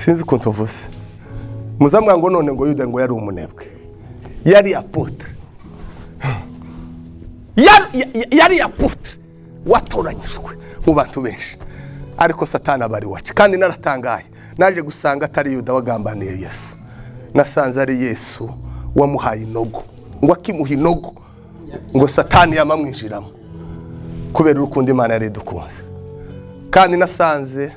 sinzi ko ntuvuze muzamwa ngo none ngo Yuda ngo yari umunebwe yari apotre yari apotre watoranyijwe mu bantu benshi ariko Satani abari wacu kandi naratangaye naje gusanga atari Yuda wagambaniye Yesu nasanze ari Yesu wamuhaye inogo ngo akimuha inogo ngo Satani yamamwinjiramo kubera urukundo Imana yari dukunze kandi nasanze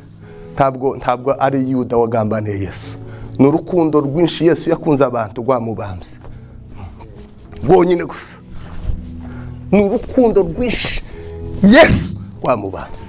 ntabwo ari Yuda wagambaniye Yesu n'urukundo rwinshi Yesu yakunze abantu rwamubambye rwonyine gusa n'urukundo rwinshi Yesu rwamubambye